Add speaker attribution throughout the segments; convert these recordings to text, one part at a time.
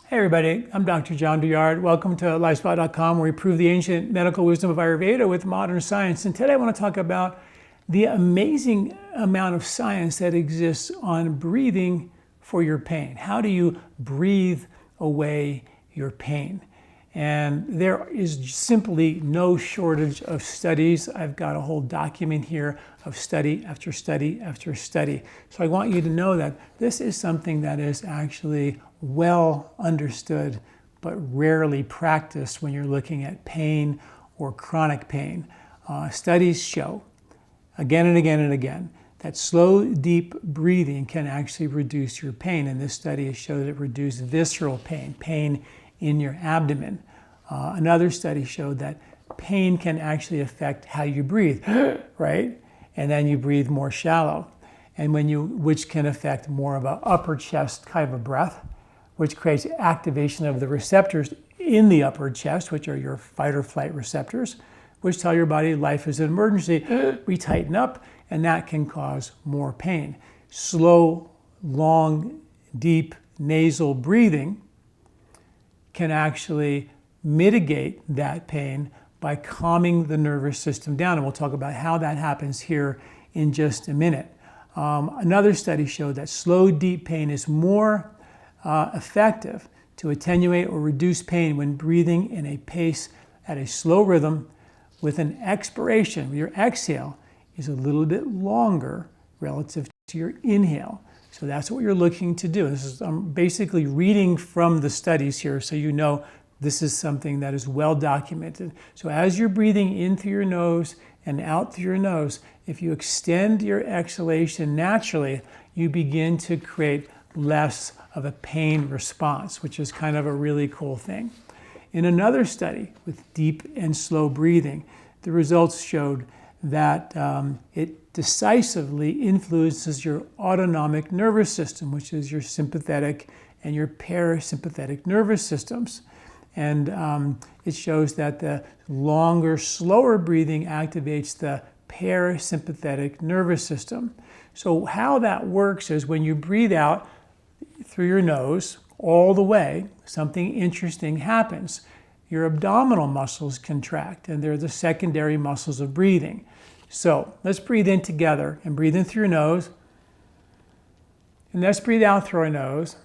Speaker 1: Hey everybody, I'm Dr. John Douillard. Welcome to LifeSpa.com, where we prove the ancient medical wisdom of Ayurveda with modern science. And today I want to talk about the amazing amount of science that exists on breathing for your pain. How do you breathe away your pain? And there is simply no shortage of studies. I've got a whole document here of study after study after study. So I want you to know that this is something that is actually well understood, but rarely practiced when you're looking at pain or chronic pain. Studies show again and again and again that slow, deep breathing can actually reduce your pain. And this study has showed that it reduced visceral pain, pain in your abdomen. Another study showed that pain can actually affect how you breathe, right? And then you breathe more shallow, and which can affect more of an upper chest kind of a breath, which creates activation of the receptors in the upper chest, which are your fight or flight receptors, which tell your body life is an emergency. We tighten up, and that can cause more pain. Slow, long, deep nasal breathing can actually mitigate that pain by calming the nervous system down. And we'll talk about how that happens here in just a minute. Another study showed that slow, deep pain is more effective to attenuate or reduce pain when breathing in a pace at a slow rhythm with an expiration. Your exhale is a little bit longer relative to your inhale. So that's what you're looking to do. I'm basically reading from the studies here so you know this is something that is well documented. So as you're breathing in through your nose and out through your nose, if you extend your exhalation naturally, you begin to create less of a pain response, which is kind of a really cool thing. In another study with deep and slow breathing, the results showed that it decisively influences your autonomic nervous system, which is your sympathetic and your parasympathetic nervous systems. And it shows that the longer, slower breathing activates the parasympathetic nervous system. So how that works is when you breathe out through your nose all the way, something interesting happens. Your abdominal muscles contract, and they're the secondary muscles of breathing. So let's breathe in together and breathe in through your nose. And let's breathe out through our nose.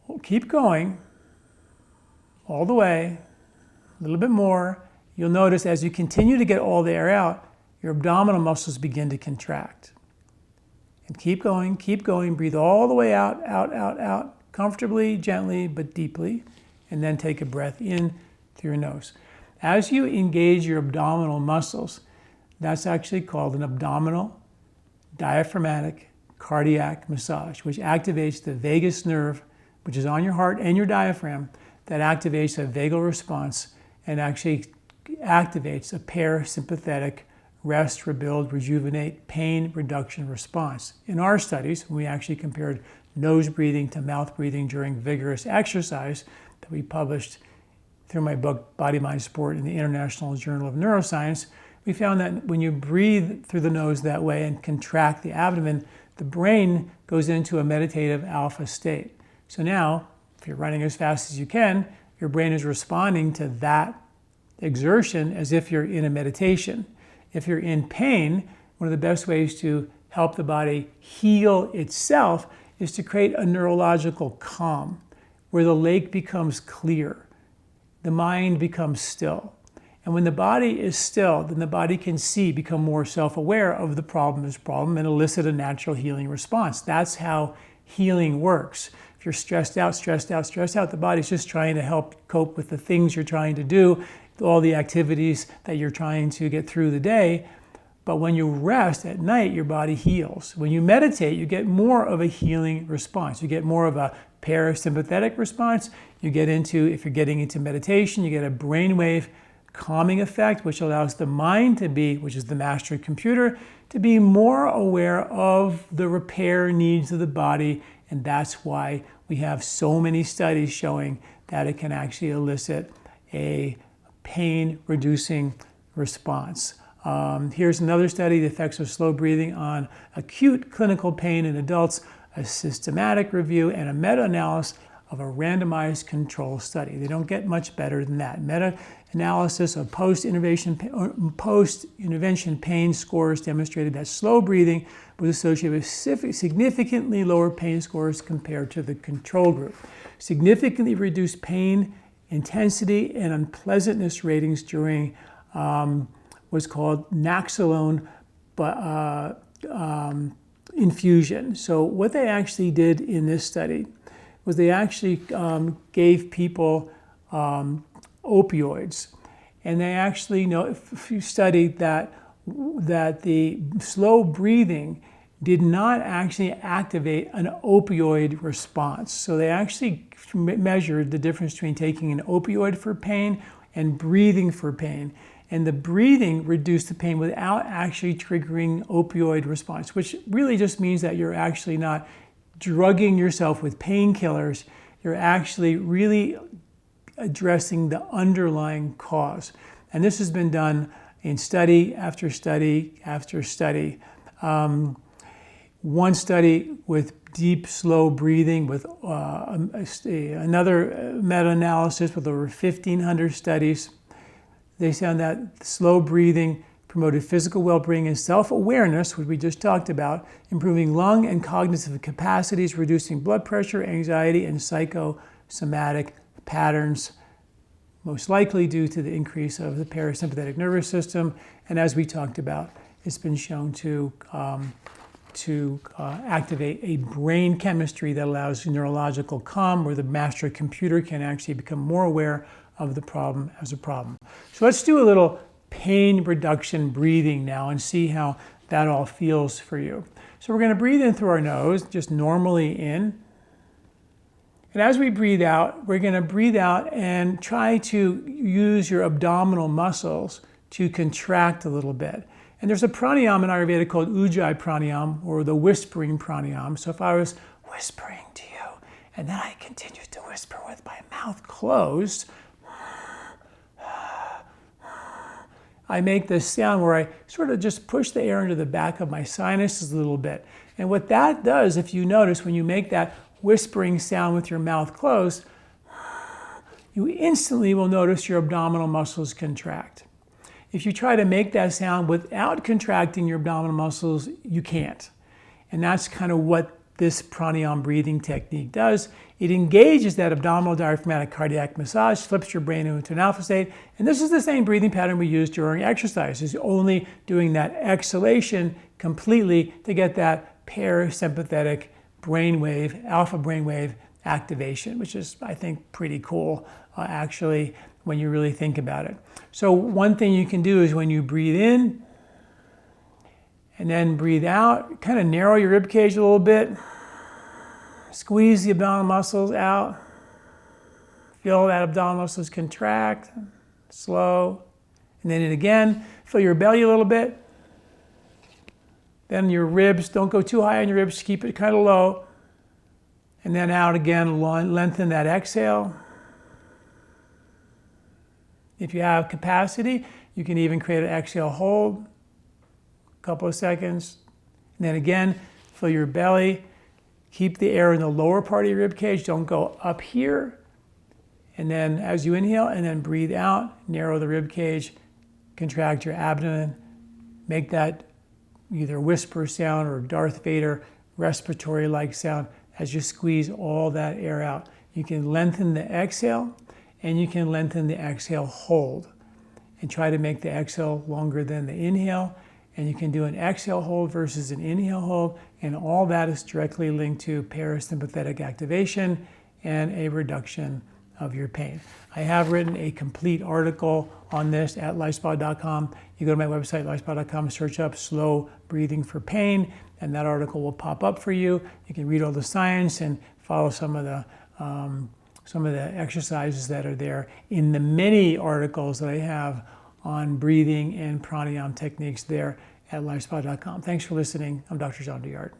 Speaker 1: We'll keep going all the way, a little bit more. You'll notice as you continue to get all the air out, your abdominal muscles begin to contract. And keep going, breathe all the way out, out, out, out, comfortably, gently, but deeply. And then take a breath in through your nose. As you engage your abdominal muscles, that's actually called an abdominal diaphragmatic cardiac massage, which activates the vagus nerve, which is on your heart and your diaphragm, that activates a vagal response and actually activates a parasympathetic rest, rebuild, rejuvenate, pain reduction response. In our studies, we actually compared nose breathing to mouth breathing during vigorous exercise that we published through my book, Body, Mind, Sport in the International Journal of Neuroscience. We found that when you breathe through the nose that way and contract the abdomen, the brain goes into a meditative alpha state. So now, if you're running as fast as you can, your brain is responding to that exertion as if you're in a meditation. If you're in pain, one of the best ways to help the body heal itself is to create a neurological calm where the lake becomes clear, the mind becomes still. And when the body is still, then the body can become more self-aware of the problem and elicit a natural healing response. That's how healing works. If you're stressed out, the body's just trying to help cope with the things you're trying to do, all the activities that you're trying to get through the day. But when you rest at night, your body heals. When you meditate, you get more of a healing response. You get more of a parasympathetic response. If you're getting into meditation, you get a brainwave calming effect, which allows the mind to be, which is the master computer, to be more aware of the repair needs of the body. And that's why we have so many studies showing that it can actually elicit a pain-reducing response. Here's another study, the effects of slow breathing on acute clinical pain in adults, a systematic review and a meta-analysis of a randomized control study. They don't get much better than that. Meta-analysis of post-intervention pain scores demonstrated that slow breathing was associated with significantly lower pain scores compared to the control group. Significantly reduced pain intensity and unpleasantness ratings during what's called naxolone infusion. So what they actually did in this study was they actually gave people opioids, and they actually studied that the slow breathing did not actually activate an opioid response. So they actually measured the difference between taking an opioid for pain and breathing for pain. And the breathing reduced the pain without actually triggering opioid response, which really just means that you're actually not drugging yourself with painkillers. You're actually really addressing the underlying cause. And this has been done in study after study after study. One study with deep, slow breathing with another meta-analysis with over 1,500 studies. They found that slow breathing promoted physical well-being and self-awareness, which we just talked about, improving lung and cognitive capacities, reducing blood pressure, anxiety, and psychosomatic patterns, most likely due to the increase of the parasympathetic nervous system. And as we talked about, it's been shown to activate a brain chemistry that allows neurological calm, where the master computer can actually become more aware of the problem as a problem. So let's do a little pain reduction breathing now and see how that all feels for you. So we're going to breathe in through our nose, just normally in. And as we breathe out, we're going to breathe out and try to use your abdominal muscles to contract a little bit. And there's a pranayama in Ayurveda called Ujjayi pranayama, or the whispering pranayama. So if I was whispering to you, and then I continued to whisper with my mouth closed, I make this sound where I sort of just push the air into the back of my sinuses a little bit. And what that does, if you notice, when you make that whispering sound with your mouth closed, you instantly will notice your abdominal muscles contract. If you try to make that sound without contracting your abdominal muscles, you can't. And that's kind of what this pranayama breathing technique does. It engages that abdominal diaphragmatic cardiac massage, flips your brain into an alpha state. And this is the same breathing pattern we use during exercise. It's only doing that exhalation completely to get that parasympathetic brainwave, alpha brainwave activation, which is, I think, pretty cool, actually, when you really think about it. So one thing you can do is when you breathe in and then breathe out, kind of narrow your rib cage a little bit, squeeze the abdominal muscles out, feel that abdominal muscles contract, slow, and then in again, feel your belly a little bit. Then your ribs, don't go too high on your ribs, keep it kind of low. And then out again, lengthen that exhale. If you have capacity, you can even create an exhale hold, a couple of seconds. And then again, fill your belly. Keep the air in the lower part of your rib cage. Don't go up here. And then as you inhale and then breathe out, narrow the rib cage, contract your abdomen, make that either whisper sound or Darth Vader respiratory-like sound as you squeeze all that air out. You can lengthen the exhale and you can lengthen the exhale hold and try to make the exhale longer than the inhale. And you can do an exhale hold versus an inhale hold, and all that is directly linked to parasympathetic activation and a reduction of your pain. I have written a complete article on this at LifeSpa.com. You go to my website, LifeSpa.com, search up slow breathing for pain, and that article will pop up for you. You can read all the science and follow some of the exercises that are there in the many articles that I have on breathing and pranayama techniques there at LifeSpa.com. Thanks for listening. I'm Dr. John Douillard.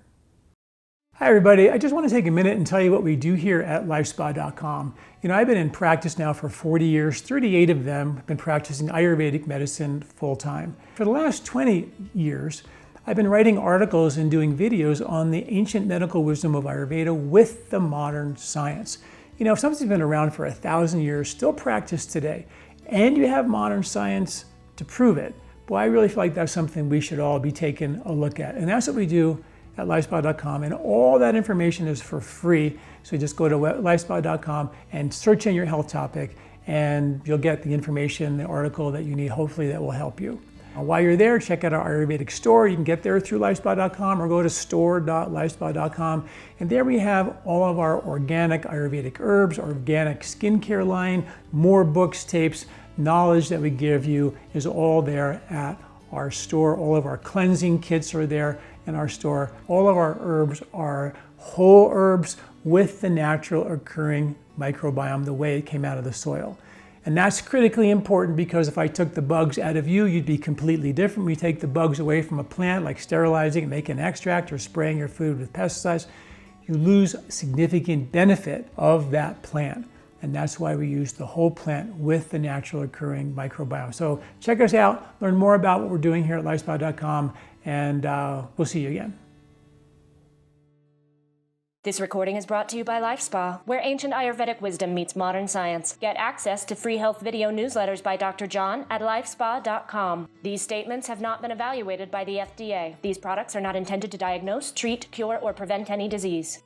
Speaker 1: Hi everybody, I just want to take a minute and tell you what we do here at LifeSpa.com. I've been in practice now for 40 years, 38 of them have been practicing Ayurvedic medicine full-time. For the last 20 years, I've been writing articles and doing videos on the ancient medical wisdom of Ayurveda with the modern science. You know, if something's been around for 1,000 years, still practiced today, and you have modern science to prove it, boy, I really feel like that's something we should all be taking a look at. And that's what we do at LifeSpa.com. And all that information is for free. So just go to LifeSpa.com and search in your health topic, and you'll get the information, the article that you need, hopefully that will help you. While you're there, check out our Ayurvedic store. You can get there through LifeSpa.com or go to store.lifespa.com. And there we have all of our organic Ayurvedic herbs, organic skincare line, more books, tapes, knowledge that we give you is all there at our store. All of our cleansing kits are there in our store. All of our herbs are whole herbs with the natural occurring microbiome, the way it came out of the soil. And that's critically important, because if I took the bugs out of you, you'd be completely different. We take the bugs away from a plant, like sterilizing and making an extract or spraying your food with pesticides, you lose significant benefit of that plant. And that's why we use the whole plant with the natural occurring microbiome. So check us out, learn more about what we're doing here at LifeSpa.com, and we'll see you again.
Speaker 2: This recording is brought to you by LifeSpa, where ancient Ayurvedic wisdom meets modern science. Get access to free health video newsletters by Dr. John at LifeSpa.com. These statements have not been evaluated by the FDA. These products are not intended to diagnose, treat, cure, or prevent any disease.